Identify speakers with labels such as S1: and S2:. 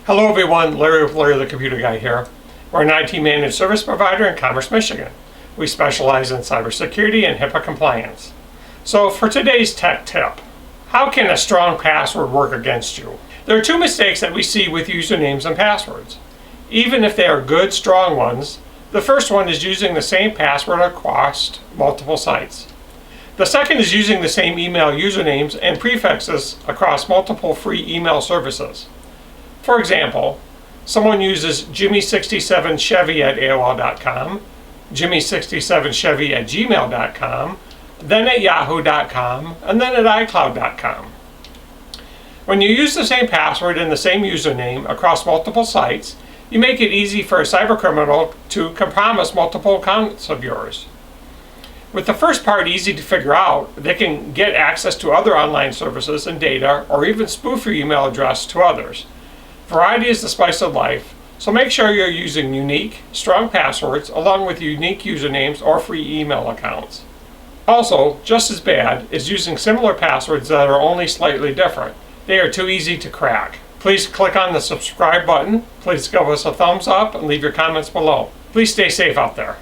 S1: Hello everyone, Larry with Larry the Computer Guy here. We're an IT managed service provider in Commerce, Michigan. We specialize in cybersecurity and HIPAA compliance. So for today's tech tip, how can a strong password work against you? There are two mistakes that we see with usernames and passwords. Even if they are good, strong ones, the first one is using the same password across multiple sites. The second is using the same email usernames and prefixes across multiple free email services. For example, someone uses Jimmy67Chevy at AOL.com, Jimmy67Chevy at gmail.com, then at yahoo.com, and then at iCloud.com. When you use the same password and the same username across multiple sites, you make it easy for a cybercriminal to compromise multiple accounts of yours. With the first part easy to figure out, they can get access to other online services and data, or even spoof your email address to others. Variety is the spice of life, so make sure you're using unique, strong passwords along with unique usernames or free email accounts. Also, just as bad is using similar passwords that are only slightly different. They are too easy to crack. Please click on the subscribe button, please give us a thumbs up, and leave your comments below. Please stay safe out there.